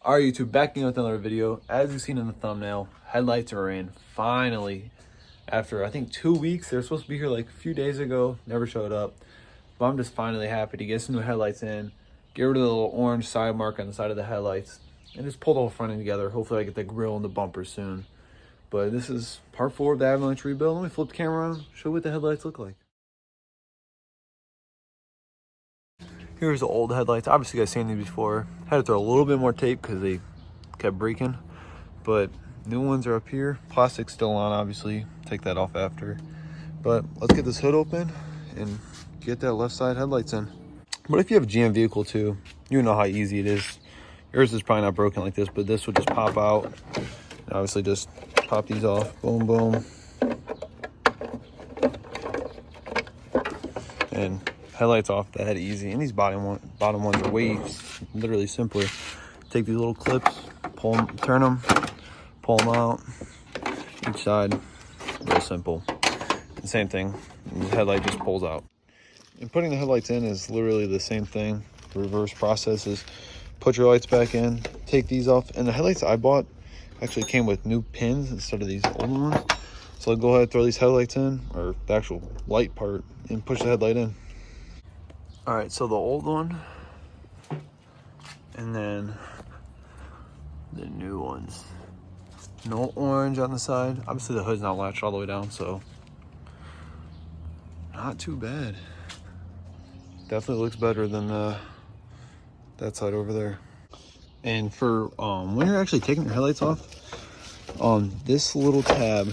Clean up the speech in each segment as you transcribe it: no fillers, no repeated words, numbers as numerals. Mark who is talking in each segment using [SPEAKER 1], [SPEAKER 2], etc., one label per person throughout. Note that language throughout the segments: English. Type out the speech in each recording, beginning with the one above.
[SPEAKER 1] All right, YouTube, back in with another video. As you've seen in the thumbnail, headlights are in finally. After I think 2 weeks, they were supposed to be here like a few days ago, never showed up. But I'm just finally happy to get some new headlights in, get rid of the little orange side mark on the side of the headlights, and just pull the whole front end together. Hopefully I get the grill and the bumper soon. But this is part 4 of the Avalanche rebuild. Let me flip the camera around, show you what the headlights look like. Here's the old headlights. Obviously, you guys seen these before. Had to throw a little bit more tape because they kept breaking. But new ones are up here. Plastic's still on, obviously. Take that off after. But let's get this hood open and get that left side headlights in. But if you have a GM vehicle too, you know how easy it is. Yours is probably not broken like this, but this would just pop out. And obviously, just pop these off. Boom, boom. And headlights off that easy. And these bottom ones are way literally simpler. Take these little clips, pull them, turn them, pull them out each side. Real simple. And same thing, the headlight just pulls out. And putting the headlights in is literally the same thing. The reverse process is put your lights back in, take these off. And the headlights I bought actually came with new pins instead of these old ones. So I'll go ahead and throw these headlights in, or the actual light part, and push the headlight in. All right, so the old one, and then the new ones. No orange on the side. Obviously the hood's not latched all the way down, so not too bad. Definitely looks better than that side over there. And for when you're actually taking your headlights off, this little tab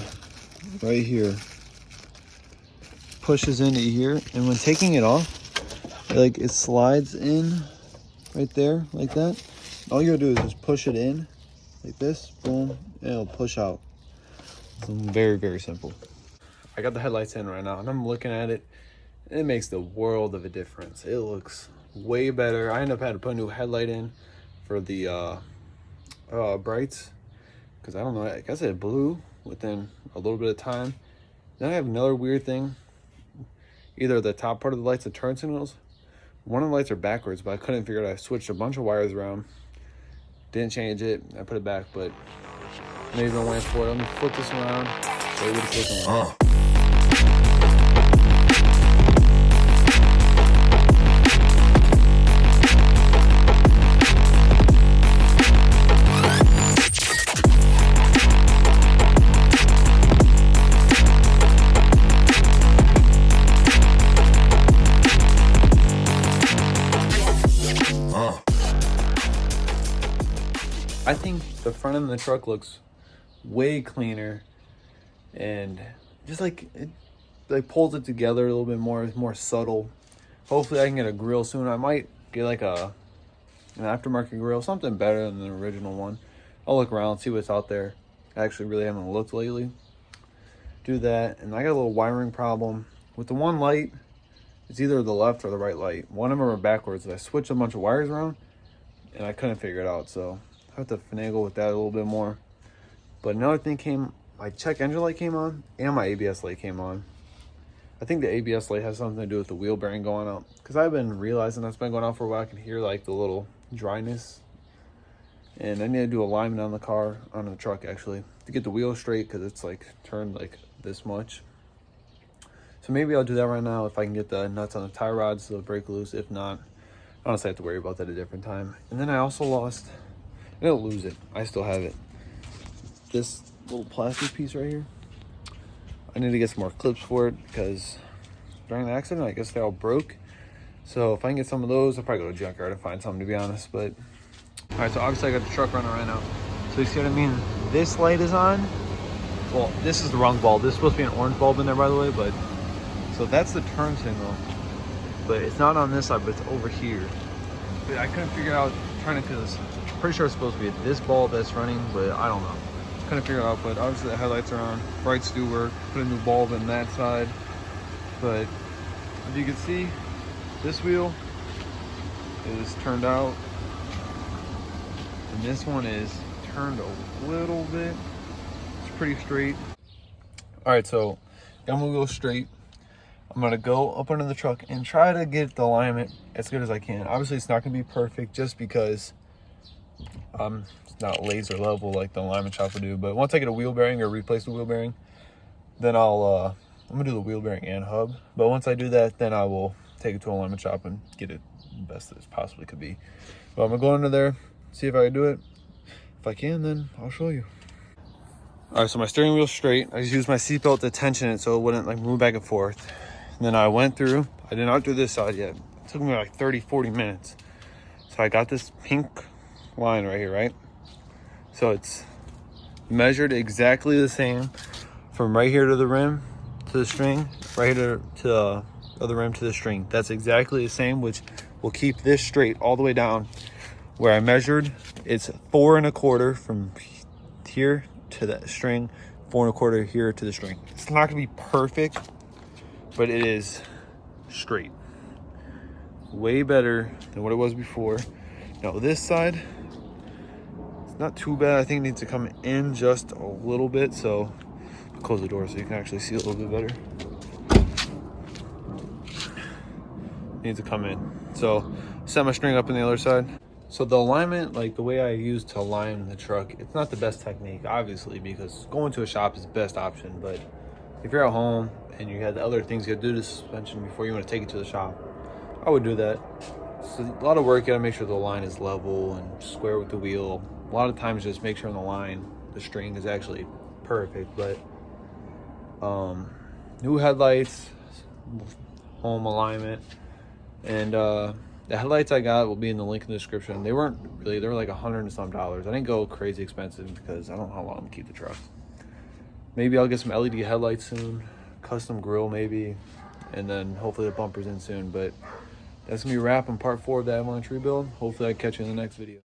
[SPEAKER 1] right here pushes into here, and when taking it off, like it slides in right there like that. All you gotta do is just push it in like this, boom, and it'll push out. It's very, very simple. I got the headlights in right now and I'm looking at it, and it makes the world of a difference. It looks way better. I ended up having to put a new headlight in for the brights, because I don't know, I guess it blew within a little bit of time. Then I have another weird thing. Either the top part of the lights, the turn signals, one of the lights are backwards, but I couldn't figure it out. I switched a bunch of wires around, didn't change it, I put it back, but maybe I'm waiting for it. Let me flip this around. So it would've taken a while. I think the front end of the truck looks way cleaner, and just like it like pulls it together a little bit more. It's more subtle. Hopefully I can get a grill soon. I might get like an aftermarket grill, something better than the original one. I'll look around, see what's out there. I actually really haven't looked lately. Do that. And I got a little wiring problem with the one light. It's either the left or the right light. One of them are backwards. I switched a bunch of wires around and I couldn't figure it out, so I have to finagle with that a little bit more. But another thing came, my check engine light came on and my ABS light came on. I think the ABS light has something to do with the wheel bearing going out, because I've been realizing that's been going on for a while. I can hear like the little dryness, and I need to do alignment on the car, on the truck actually, to get the wheel straight, because it's like turned like this much. So maybe I'll do that right now if I can get the nuts on the tie rods so they'll break loose. If not, honestly I have to worry about that at a different time. And then I also lost, I didn't lose it, I still have it, this little plastic piece right here. I need to get some more clips for it, because during the accident I guess they all broke. So if I can get some of those, I'll probably go to a junkyard and find something, to be honest. But all right, so obviously I got the truck running right now, so you see what I mean. This light is on. Well, this is the wrong bulb. This is supposed to be an orange bulb in there, by the way, but so that's the turn signal, but it's not on this side, but it's over here. But I couldn't figure out trying to, because I'm pretty sure it's supposed to be this bulb that's running, but I don't know. Couldn't figure it out. But obviously the headlights are on. Brights do work. Put a new bulb in that side. But as you can see, this wheel is turned out, and this one is turned a little bit. It's pretty straight. All right, so I'm gonna go straight. I'm gonna go up under the truck and try to get the alignment as good as I can. Obviously it's not gonna be perfect, just because It's not laser level like the alignment shop would do, but once I get a wheel bearing or replace the wheel bearing, then I'm gonna do the wheel bearing and hub. But once I do that, then I will take it to an alignment shop and get it the best that it possibly could be. But I'm gonna go under there, see if I can do it. If I can, then I'll show you. All right, so my steering wheel's straight. I just used my seatbelt to tension it so it wouldn't like move back and forth. And then I went through, I did not do this side yet. It took me like 30, 40 minutes. So I got this pink line right here, right? So it's measured exactly the same from right here to the rim to the string, right here to the other rim to the string. That's exactly the same, which will keep this straight all the way down. Where I measured, it's 4 1/4 from here to that string, 4 1/4 here to the string. It's not gonna be perfect, but it is straight. Way better than what it was before. Now this side, it's not too bad. I think it needs to come in just a little bit. So I'll close the door so you can actually see a little bit better. Needs to come in. So set my string up on the other side. So the alignment, like the way I use to align the truck, it's not the best technique, obviously, because going to a shop is the best option. But if you're at home and you had other things you got to do to the suspension before you want to take it to the shop, I would do that. It's a lot of work. You got to make sure the line is level and square with the wheel. A lot of times, just make sure on the line the string is actually perfect. But new headlights, home alignment, and the headlights I got will be in the link in the description. They weren't really, they were like $100 and some. I didn't go crazy expensive because I don't know how long I'm gonna keep the truck. Maybe I'll get some LED headlights soon, custom grill maybe, and then hopefully the bumper's in soon. But that's gonna be a wrap on part 4 of the Avalanche rebuild. Hopefully I catch you in the next video.